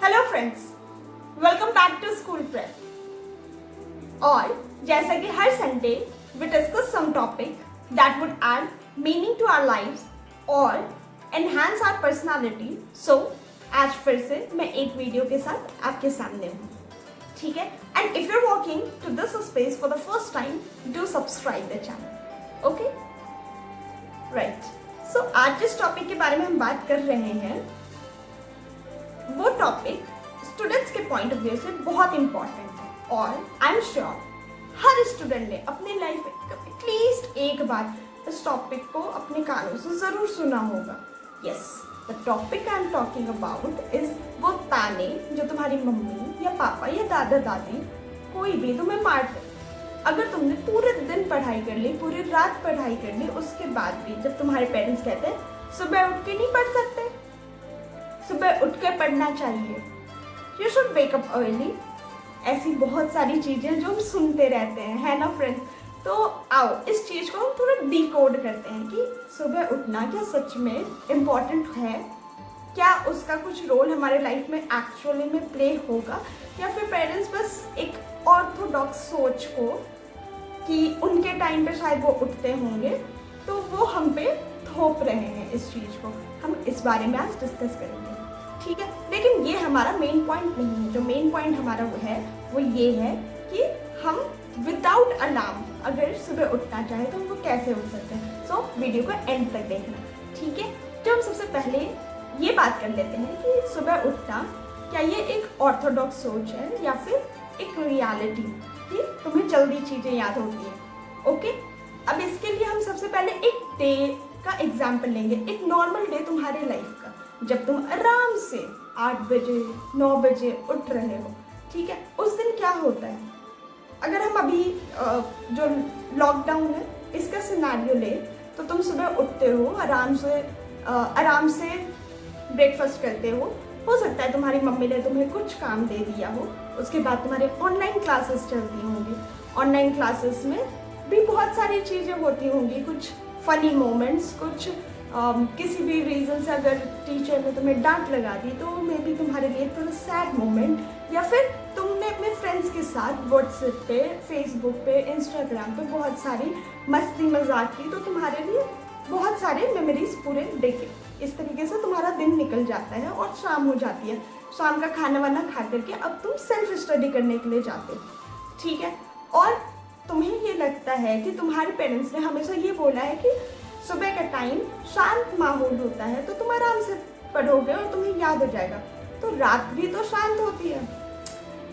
Hello friends, welcome back to school prep. और जैसा कि हर Sunday we discuss some topic that would add meaning to our lives और enhance our personality. So आज फिर से मैं एक वीडियो के साथ आपके सामने हूँ, ठीक है। And if you are walking to this space for the first time, do subscribe the channel, okay right. So आज जिस टॉपिक के बारे में हम बात कर रहे हैं वो टॉपिक स्टूडेंट्स के पॉइंट ऑफ व्यू से बहुत इंपॉर्टेंट है और I am sure her student ने अपने लाइफ में एटलीस्ट एक बार इस टॉपिक को अपने कानों से जरूर सुना होगा। Yes, the topic I am talking about is वो ताने जो तुम्हारी मम्मी या पापा या दादा दादी कोई भी तुम्हें मारते। अगर तुमने पूरे दिन पढ़ाई कर ली, पूरी रात पढ़ाई कर ली, उसके बाद भी जब तुम्हारे पेरेंट्स कहते हैं सुबह उठ के नहीं पढ़ सकते, सुबह उठ के पढ़ना चाहिए, you should wake up early, ऐसी बहुत सारी चीजें जो हम सुनते रहते हैं, है ना फ्रेंड्स। तो आओ इस चीज को हम थोड़ा डिकोड करते हैं कि सुबह उठना क्या सच में इम्पोर्टेंट है, क्या उसका कुछ रोल हमारे लाइफ में एक्चुअली में प्ले होगा, या फिर पेरेंट्स बस एक ऑर्थोडॉक्स सोच को कि उनके टाइम पे शायद वो उठते होंगे तो वो हम पे थोप रहे हैं इस चीज को। हम इस बारे में आज डिस्कस करेंगे, ठीक है। लेकिन ये हमारा मेन पॉइंट नहीं है। जो मेन पॉइंट हमारा वो ये है कि हम विदाउट अलार्म अगर सुबह उठना चाहे तो हम वो कैसे उठ सकते हैं। सो वीडियो को एंड तक देखना, ठीक है। तो हम सबसे पहले ये बात कर लेते हैं कि सुबह उठना क्या ये एक ऑर्थोडॉक्स सोच है या फिर एक रियलिटी कि तुम्हें जल्दी चीजें याद होती है। ओके, अब इसके लिए हम सबसे पहले एक डे का एग्जाम्पल लेंगे, एक नॉर्मल डे तुम्हारे लाइफ का, जब तुम आराम से 8 बजे 9 बजे उठ रहे हो, ठीक है। उस दिन क्या होता है, अगर हम अभी जो लॉकडाउन है इसका सिनेरियो ले तो तुम सुबह उठते हो, आराम से ब्रेकफास्ट करते हो सकता है तुम्हारी मम्मी ने तुम्हें कुछ काम दे दिया हो, उसके बाद तुम्हारे ऑनलाइन क्लासेस चलती होंगी। ऑनलाइन क्लासेस में भी बहुत सारी चीज़ें होती होंगी, कुछ फनी मोमेंट्स, कुछ किसी भी रीज़न से अगर टीचर ने तुम्हें डांट लगा दी तो मे बी तुम्हारे लिए थोड़ा सैड मोमेंट, या फिर तुमने अपने फ्रेंड्स के साथ व्हाट्सएप पे, फेसबुक पे, इंस्टाग्राम पे बहुत सारी मस्ती मजाक की, तो तुम्हारे लिए बहुत सारे मेमोरीज पूरे डे के इस तरीके से तुम्हारा दिन निकल जाता है और शाम हो जाती है। शाम का खाना वाना खा करके अब तुम सेल्फ स्टडी करने के लिए जाते हो, ठीक है। और तुम्हें ये लगता है कि तुम्हारे पेरेंट्स ने हमेशा ये बोला है कि सुबह का टाइम शांत माहौल होता है तो तुम आराम से पढ़ोगे और तुम्हें याद हो जाएगा। तो रात भी तो शांत होती है,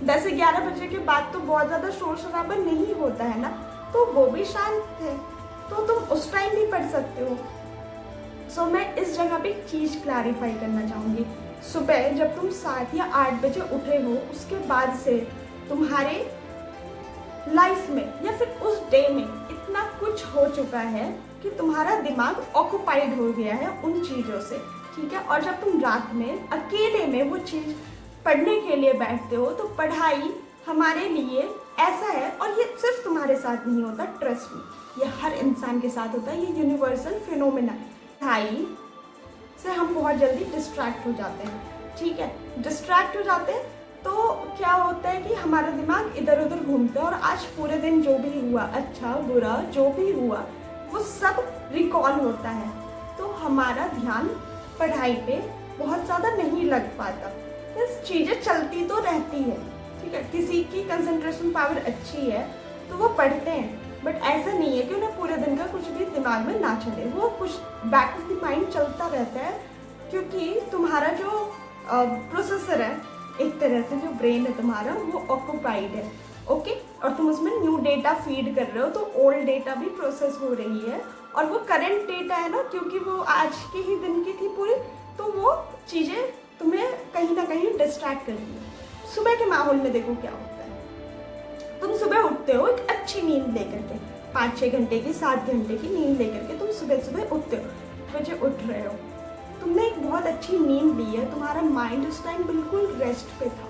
10-11 बजे के बाद तो बहुत ज़्यादा शोर शराबा नहीं होता है ना, तो वो भी शांत है, तो तुम उस टाइम भी पढ़ सकते हो। सो मैं इस जगह पे एक चीज़ क्लैरिफाई करना चाहूँगी। सुबह जब तुम 7 या 8 बजे उठे हो, उसके बाद से तुम्हारे लाइफ में या फिर उस डे में इतना कुछ हो चुका है कि तुम्हारा दिमाग ऑक्युपाइड हो गया है उन चीज़ों से, ठीक है। और जब तुम रात में अकेले में वो चीज़ पढ़ने के लिए बैठते हो तो पढ़ाई हमारे लिए ऐसा है, और ये सिर्फ तुम्हारे साथ नहीं होता, ट्रस्ट मी, ये हर इंसान के साथ होता है, ये यूनिवर्सल फिनोमेना है। पढ़ाई से हम बहुत जल्दी डिस्ट्रैक्ट हो जाते हैं, ठीक है। डिस्ट्रैक्ट हो जाते हैं तो क्या होता है कि हमारा दिमाग इधर उधर घूमता है और आज पूरे दिन जो भी हुआ, अच्छा बुरा जो भी हुआ, वो सब रिकॉल होता है, तो हमारा ध्यान पढ़ाई पे बहुत ज़्यादा नहीं लग पाता। बस चीज़ें चलती तो रहती है, ठीक है। किसी की कंसंट्रेशन पावर अच्छी है तो वो पढ़ते हैं, बट ऐसा नहीं है कि उन्हें पूरे दिन का कुछ भी दिमाग में ना चले, वो कुछ बैक ऑफ द माइंड चलता रहता है, क्योंकि तुम्हारा जो प्रोसेसर है, एक तरह से जो ब्रेन है तुम्हारा, वो ऑक्युपाइड है, ओके। और तुम उसमें न्यू डेटा फीड कर रहे हो तो ओल्ड डेटा भी प्रोसेस हो रही है, और वो करंट डेटा है ना, क्योंकि वो आज के ही दिन की थी पूरी, तो वो चीज़ें तुम्हें कहीं ना कहीं डिस्ट्रैक्ट कर रही है। सुबह के माहौल में देखो क्या होता है, तुम सुबह उठते हो एक अच्छी नींद लेकर के, 5-6 घंटे की, 7 घंटे की नींद लेकर के तुम सुबह सुबह उठते हो, बजे उठ रहे हो, तुमने एक बहुत अच्छी नींद ली है, तुम्हारा माइंड उस टाइम बिल्कुल रेस्ट पे था,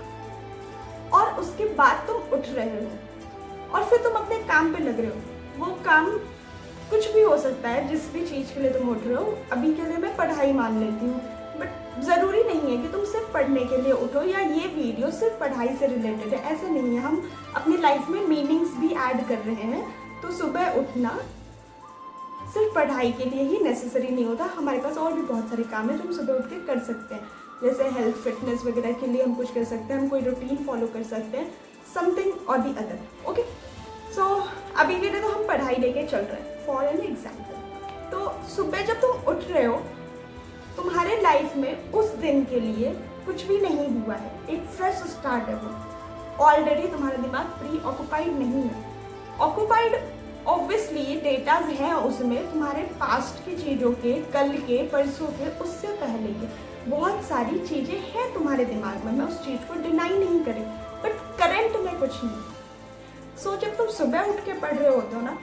और उसके बाद तुम उठ रहे हो और फिर तुम अपने काम पे लग रहे हो। वो काम कुछ भी हो सकता है, जिस भी चीज़ के लिए तुम उठ रहे हो। अभी के लिए मैं पढ़ाई मान लेती हूँ, बट ज़रूरी नहीं है कि तुम सिर्फ पढ़ने के लिए उठो या ये वीडियो सिर्फ पढ़ाई से रिलेटेड है, ऐसा नहीं है। हम अपनी लाइफ में मीनिंग्स भी ऐड कर रहे हैं। तो सुबह उठना सिर्फ पढ़ाई के लिए ही नेसेसरी नहीं होता, हमारे पास और भी बहुत सारे काम है जो हम सुबह उठ के कर सकते हैं। जैसे हेल्थ फिटनेस वगैरह के लिए हम कुछ कर सकते हैं, हम कोई रूटीन फॉलो कर सकते हैं, समथिंग और दी अदर। ओके, सो अभी के लिए तो हम पढ़ाई लेके चल रहे हैं। फॉर एन एग्जाम्पल, तो सुबह जब तुम उठ रहे हो, तुम्हारे लाइफ में उस दिन के लिए कुछ भी नहीं हुआ है, एक फ्रेश स्टार्ट है वो। ऑलरेडी तुम्हारा दिमाग प्री ऑक्यूपाइड नहीं है। ऑक्यूपाइड ऑब्वियसली डेटाज हैं उसमें, तुम्हारे पास्ट की चीज़ों के, कल के, परसों के, उससे पहले के बहुत सारी चीज़ें हैं तुम्हारे दिमाग में। मैं उस चीज़ को डिनाई नहीं करी, बट करंट में कुछ नहीं। सो जब तुम सुबह उठ के पढ़ रहे होते हो ना,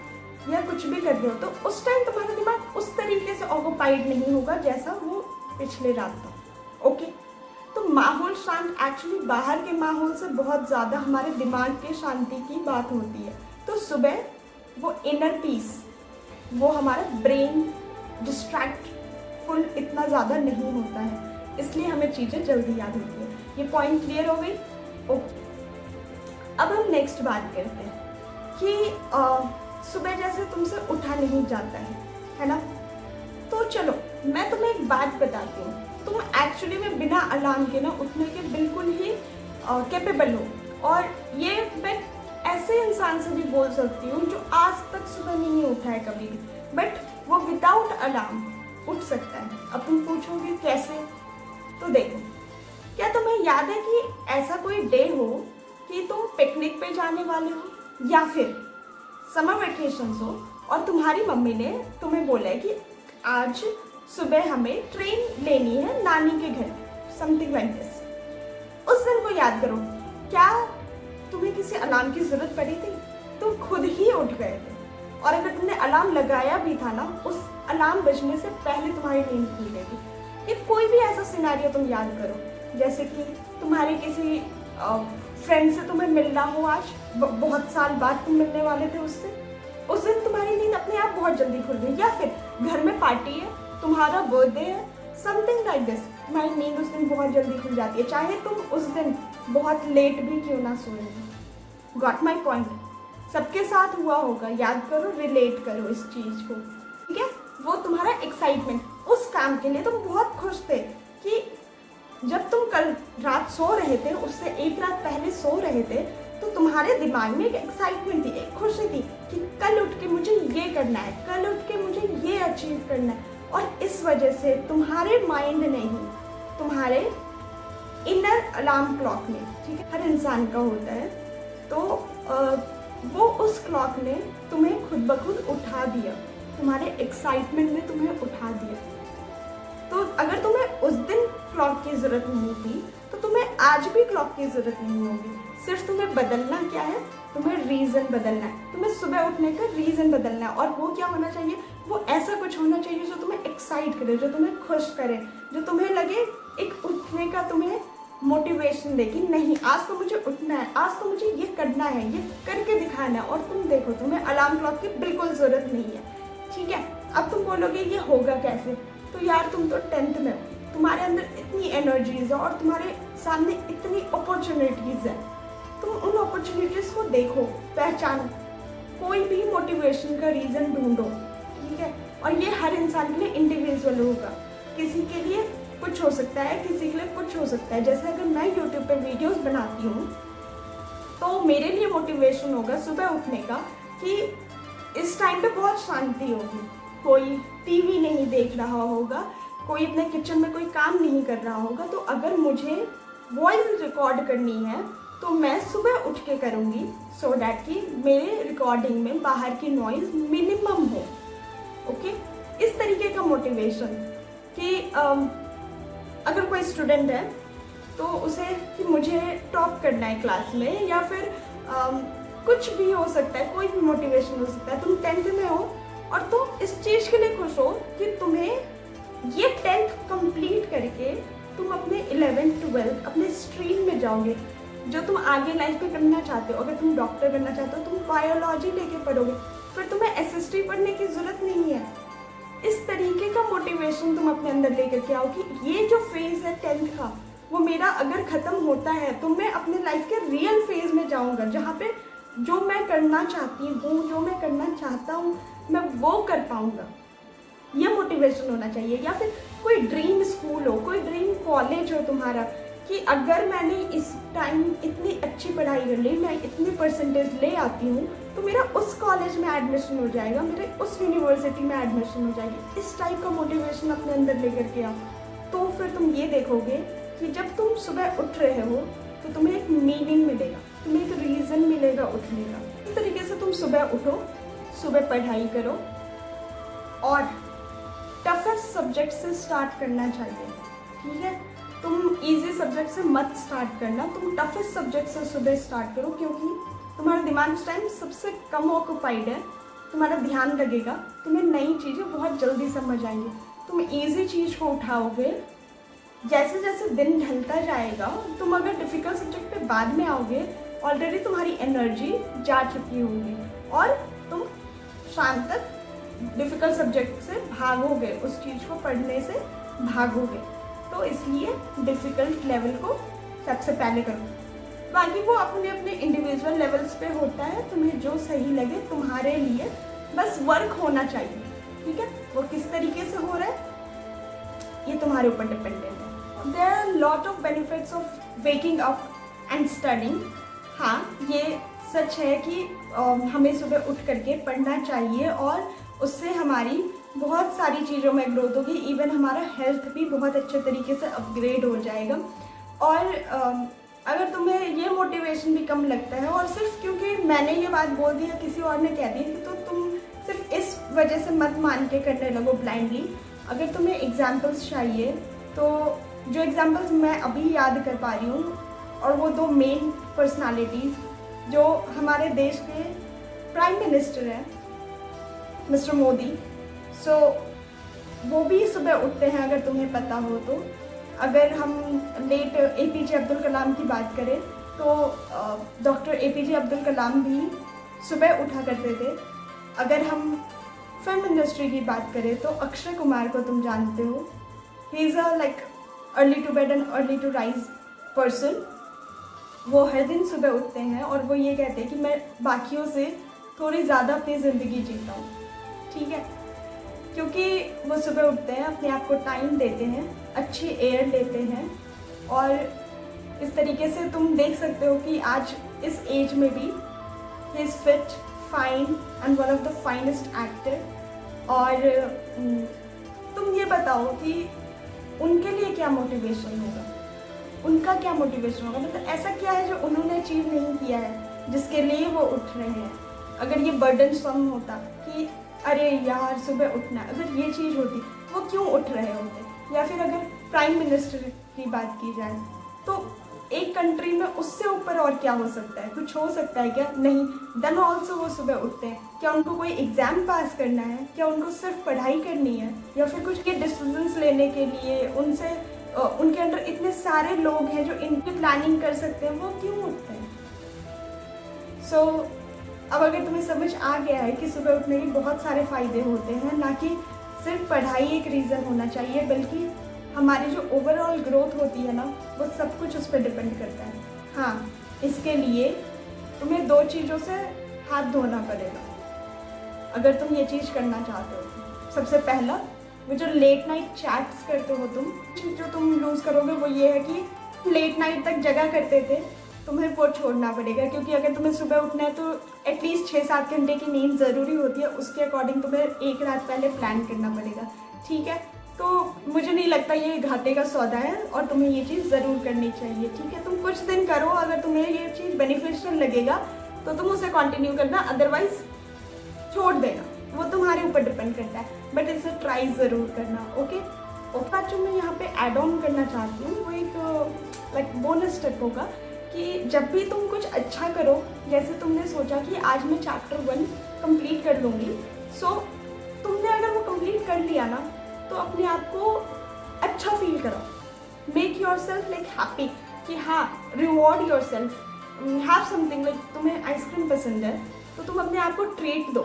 या कुछ भी कर रहे हो, तो उस टाइम तुम्हारा दिमाग उस तरीके से ऑक्यूपाइड नहीं होगा जैसा वो पिछले रात था। ओके, तो माहौल शांत, एक्चुअली बाहर के माहौल से बहुत ज़्यादा हमारे दिमाग के शांति की बात होती है। तो सुबह वो इनर पीस, वो हमारा ब्रेन डिस्ट्रैक्टफुल इतना ज़्यादा नहीं होता है, इसलिए हमें चीज़ें जल्दी याद होती है। ये पॉइंट क्लियर हो गई? ओके, अब हम नेक्स्ट बात करते हैं कि सुबह जैसे तुमसे उठा नहीं जाता है ना, तो चलो मैं तुम्हें एक बात बताती हूँ। तुम एक्चुअली में बिना अलार्म के ना उठने के बिल्कुल ही कैपेबल हो, और ये मैं ऐसे इंसान से भी बोल सकती हूँ जो आज तक सुबह नहीं उठा है कभी भी, बट वो विदाउट अलार्म उठ सकता है। अब तुम पूछोगे कैसे, तो देखो, क्या तुम्हें याद है कि ऐसा कोई डे हो कि तुम पिकनिक पे जाने वाले हो या फिर समर वेकेशंस हो और तुम्हारी मम्मी ने तुम्हें बोला है कि आज सुबह हमें ट्रेन लेनी है नानी के घर, समथिंग लाइक दिस। उस दिन को याद करो, क्या तुम्हें किसी अलार्म की जरूरत पड़ी थी? तुम खुद ही उठ गए थे, और अगर तुमने अलार्म लगाया भी था ना, उस अलार्म बजने से पहले तुम्हारी नींद खुल गई थी। ये कोई भी ऐसा सिनेरियो तुम याद करो, जैसे कि तुम्हारे किसी फ्रेंड से तुम्हें मिलना हो, आज बहुत साल बाद तुम मिलने वाले थे उससे, उस दिन तुम्हारी नींद अपने आप बहुत जल्दी खुल गई, या फिर घर में पार्टी है, तुम्हारा बर्थडे है, समथिंग लाइक दिस, तुम्हारी नींद उस दिन बहुत जल्दी खुल जाती है, चाहे तुम उस दिन बहुत लेट भी क्यों ना सोए हो। Got my point? सबके साथ हुआ होगा, याद करो, रिलेट करो इस चीज़ को, ठीक है? वो तुम्हारा एक्साइटमेंट, उस काम के लिए तुम बहुत खुश थे कि जब तुम कल रात सो रहे थे, उससे एक रात पहले सो रहे थे, तो तुम्हारे दिमाग में एक एक्साइटमेंट थी, एक खुशी थी कि कल उठ के मुझे ये करना है, कल उठ के मुझे ये अचीव करना है। और इस वजह से तुम्हारे माइंड ने ही तुम्हारे इनर अलार्म क्लॉक ने, ठीक है, हर इंसान का होता है, तो वो उस क्लॉक ने तुम्हें खुद ब खुद उठा दिया, तुम्हारे एक्साइटमेंट ने तुम्हें उठा दिया। तो अगर तुम्हें उस दिन क्लॉक की ज़रूरत नहीं थी, तो तुम्हें आज भी क्लॉक की ज़रूरत नहीं होगी। सिर्फ तुम्हें बदलना क्या है, तुम्हें रीज़न बदलना है, तुम्हें सुबह उठने का रीज़न बदलना है। और वो क्या होना चाहिए? वो ऐसा कुछ होना चाहिए जो तुम्हें एक्साइट करे, जो तुम्हें खुश करे, जो तुम्हें लगे एक उठने का तुम्हें मोटिवेशन दे कि नहीं, आज तो मुझे उठना है, आज तो मुझे ये करना है, ये करके दिखाना है। और तुम देखो, तुम्हें अलार्म क्लॉक की बिल्कुल ज़रूरत नहीं है, ठीक है? अब तुम बोलोगे ये होगा कैसे? तो यार तुम तो 10th में हो, तुम्हारे अंदर इतनी एनर्जीज है और तुम्हारे सामने इतनी अपॉर्चुनिटीज़ है, तुम उन अपॉर्चुनिटीज़ को देखो, पहचानो, कोई भी मोटिवेशन का रीज़न ढूंढो, ठीक है? और ये हर इंसान के लिए इंडिविजुअल होगा, किसी के लिए कुछ हो सकता है, किसी के लिए कुछ हो सकता है। जैसे अगर मैं YouTube पे वीडियोस बनाती हूँ, तो मेरे लिए मोटिवेशन होगा सुबह उठने का कि इस टाइम पे बहुत शांति होगी, कोई टीवी नहीं देख रहा होगा, कोई अपने किचन में कोई काम नहीं कर रहा होगा। तो अगर मुझे वॉइस रिकॉर्ड करनी है तो मैं सुबह उठ के करूँगी, सो डैट कि मेरे रिकॉर्डिंग में बाहर की नॉइज़ मिनिमम हो। ओके, इस तरीके का मोटिवेशन कि अगर कोई स्टूडेंट है तो उसे कि मुझे टॉप करना है क्लास में, या फिर कुछ भी हो सकता है, कोई भी मोटिवेशन हो सकता है। तुम 10th में हो और तुम इस चीज़ के लिए खुश हो कि तुम्हें ये 10th कंप्लीट करके तुम अपने 11th 12th अपने स्ट्रीम में जाओगे जो तुम आगे लाइफ में करना चाहते हो। अगर तुम डॉक्टर बनना चाहते हो, तुम बायोलॉजी लेके पढ़ोगे, फिर तुम्हें SST पढ़ने की ज़रूरत नहीं है। इस तरीके का मोटिवेशन तुम अपने अंदर लेकर के आओ कि ये जो फेज है 10th का, वो मेरा अगर ख़त्म होता है तो मैं अपने लाइफ के रियल फेज में जाऊंगा, जहाँ पे जो मैं करना चाहती हूँ, जो मैं करना चाहता हूँ, मैं वो कर पाऊंगा। ये मोटिवेशन होना चाहिए। या फिर कोई ड्रीम स्कूल हो, कोई ड्रीम कॉलेज हो तुम्हारा, कि अगर मैंने इस टाइम इतनी अच्छी पढ़ाई कर ली, मैं इतनी परसेंटेज ले आती हूँ, तो मेरा उस कॉलेज में एडमिशन हो जाएगा, मेरे उस यूनिवर्सिटी में एडमिशन हो जाएगी। इस टाइप का मोटिवेशन अपने अंदर लेकर के आओ, तो फिर तुम ये देखोगे कि जब तुम सुबह उठ रहे हो तो तुम्हें एक मीनिंग मिलेगा, तुम्हें एक रीज़न मिलेगा उठने का। इस तरीके से तुम सुबह उठो, सुबह पढ़ाई करो, और टफेस्ट सब्जेक्ट से स्टार्ट करना चाहिए, ठीक है। तुम इजी सब्जेक्ट से मत स्टार्ट करना, तुम टफेस्ट सब्जेक्ट से सुबह स्टार्ट करो, क्योंकि तुम्हारा दिमाग उस टाइम सबसे कम ऑक्यूपाइड है, तुम्हारा ध्यान लगेगा, तुम्हें नई चीज़ें बहुत जल्दी समझ आएंगी। तुम इजी चीज़ को उठाओगे, जैसे जैसे दिन ढलता जाएगा, तुम अगर डिफ़िकल्ट सब्जेक्ट पे बाद में आओगे, ऑलरेडी तुम्हारी एनर्जी जा चुकी होगी और तुम शाम तक डिफ़िकल्ट सब्जेक्ट से भागोगे, उस चीज़ को पढ़ने से भागोगे। तो इसलिए डिफ़िकल्ट लेवल को सबसे पहले करो, बाकी वो अपने अपने इंडिविजुअल लेवल्स पे होता है, तुम्हें जो सही लगे तुम्हारे लिए, बस वर्क होना चाहिए, ठीक है। वो किस तरीके से हो रहा है ये तुम्हारे ऊपर डिपेंडेंट है। There are lot of benefits of waking up and studying. हाँ, ये सच है कि हमें सुबह उठ करके पढ़ना चाहिए और उससे हमारी बहुत सारी चीज़ों में ग्रोथ होगी, इवन हमारा हेल्थ भी बहुत अच्छे तरीके से अपग्रेड हो जाएगा। और अगर तुम्हें ये मोटिवेशन भी कम लगता है और सिर्फ क्योंकि मैंने ये बात बोल दी या किसी और ने कह दी, तो तुम सिर्फ इस वजह से मत मान के करने लगो ब्लाइंडली। अगर तुम्हें एग्जाम्पल्स चाहिए तो जो एग्जाम्पल्स मैं अभी याद कर पा रही हूँ, और वो दो मेन पर्सनालिटीज़ जो हमारे देश के प्राइम मिनिस्टर हैं, मिस्टर मोदी। सो वो भी सुबह उठते हैं, अगर तुम्हें पता हो तो। अगर हम लेट APJ अब्दुल कलाम की बात करें तो डॉक्टर APJ अब्दुल कलाम भी सुबह उठा करते थे। अगर हम फिल्म इंडस्ट्री की बात करें तो अक्षय कुमार को तुम जानते हो, he is a like early to bed and early to rise person. वो हर दिन सुबह उठते हैं और वो ये कहते हैं कि मैं बाकियों से थोड़ी ज़्यादा अपनी ज़िंदगी जीता हूँ, ठीक है, क्योंकि वो सुबह उठते हैं, अपने आप को टाइम देते हैं, अच्छी एयर लेते हैं। और इस तरीके से तुम देख सकते हो कि आज इस एज में भी he is fit, fine and one of the finest actor. और तुम ये बताओ कि उनके लिए क्या मोटिवेशन होगा, उनका क्या मोटिवेशन होगा, मतलब ऐसा क्या है जो उन्होंने अचीव नहीं किया है जिसके लिए वो उठ रहे हैं। अगर ये बर्डन सम होता कि अरे यार सुबह उठना, अगर ये चीज़ होती वो क्यों उठ रहे होते। या फिर अगर प्राइम मिनिस्टर की बात की जाए तो एक कंट्री में उससे ऊपर और क्या हो सकता है, कुछ हो सकता है क्या? नहीं। देन ऑल्सो वो सुबह उठते हैं, क्या उनको कोई एग्ज़ाम पास करना है, क्या उनको सिर्फ पढ़ाई करनी है, या फिर कुछ के डिसीजंस लेने के लिए उनसे उनके अंदर इतने सारे लोग हैं जो इनकी प्लानिंग कर सकते हैं, वो क्यों उठते हैं? सो अब अगर तुम्हें समझ आ गया है कि सुबह उठने के बहुत सारे फ़ायदे होते हैं, ना कि सिर्फ पढ़ाई एक रीज़न होना चाहिए, बल्कि हमारी जो ओवरऑल ग्रोथ होती है ना, वो सब कुछ उस पर डिपेंड करता है। हाँ, इसके लिए तुम्हें दो चीज़ों से हाथ धोना पड़ेगा अगर तुम ये चीज़ करना चाहते हो। सबसे पहला, वो जो लेट नाइट चैट्स करते हो तुम, जो तुम लूज़ करोगे वो ये है कि लेट नाइट तक जगा करते थे, तुम्हें वो छोड़ना पड़ेगा। क्योंकि अगर तुम्हें सुबह उठना है तो एटलीस्ट 6-7 घंटे की नींद ज़रूरी होती है, उसके अकॉर्डिंग तुम्हें एक रात पहले प्लान करना पड़ेगा, ठीक है। तो मुझे नहीं लगता ये घाटे का सौदा है और तुम्हें ये चीज़ ज़रूर करनी चाहिए, ठीक है। तुम कुछ दिन करो, अगर तुम्हें ये चीज़ बेनिफिशियल लगेगा तो तुम उसे कंटिन्यू करना, अदरवाइज छोड़ देना, वो तुम्हारे ऊपर डिपेंड करता है, बट इसे ट्राई ज़रूर करना, ओके। और बात जो मैं यहाँ पे ऐड ऑन करना चाहती हूँ वो एक लाइक बोनस स्टेप होगा कि जब भी तुम कुछ अच्छा करो, जैसे तुमने सोचा कि आज मैं चैप्टर 1 कंप्लीट कर लूँगी, सो तुमने अगर वो कंप्लीट कर लिया ना, तो अपने आप को अच्छा फील करो, make your self like happy, कि हाँ, reward your self, have something. Like तुम्हें आइसक्रीम पसंद है तो तुम अपने आप को ट्रीट दो,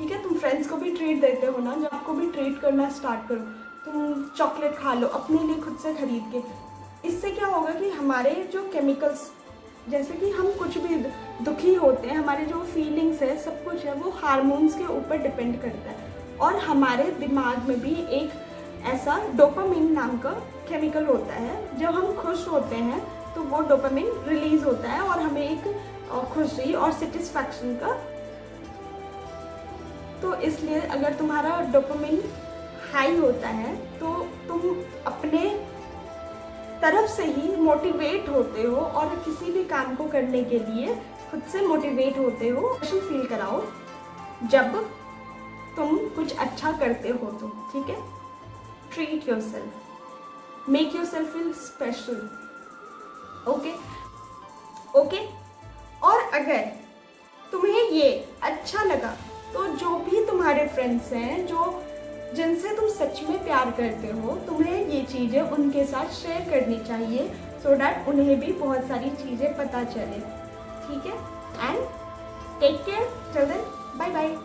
ठीक है, तुम फ्रेंड्स को भी ट्रीट देते हो ना, जब आपको भी ट्रीट करना स्टार्ट करो। तुम चॉकलेट खा लो अपने लिए खुद से खरीद के। इससे क्या होगा कि हमारे जो केमिकल्स, जैसे कि हम कुछ भी दुखी होते हैं, हमारे जो फीलिंग्स है सब कुछ है वो हार्मोन्स के ऊपर डिपेंड करता है। और हमारे दिमाग में भी एक ऐसा डोपामिन नाम का केमिकल होता है, जब हम खुश होते हैं तो वो डोपामिन रिलीज होता है और हमें एक खुशी और सेटिस्फैक्शन का। तो इसलिए अगर तुम्हारा डोपामिन हाई होता है तो तुम अपने तरफ से ही मोटिवेट होते हो और किसी भी काम को करने के लिए खुद से मोटिवेट होते हो। खुशी फील कराओ जब तुम कुछ अच्छा करते हो तो, ठीक है। Treat yourself, make yourself feel special, okay. और अगर तुम्हें ये अच्छा लगा तो जो भी तुम्हारे फ्रेंड्स हैं, जो जिनसे तुम सच में प्यार करते हो, तुम्हें ये चीज़ें उनके साथ शेयर करनी चाहिए, सो डैट उन्हें भी बहुत सारी चीज़ें पता चले, ठीक है। And take care, till then, bye bye.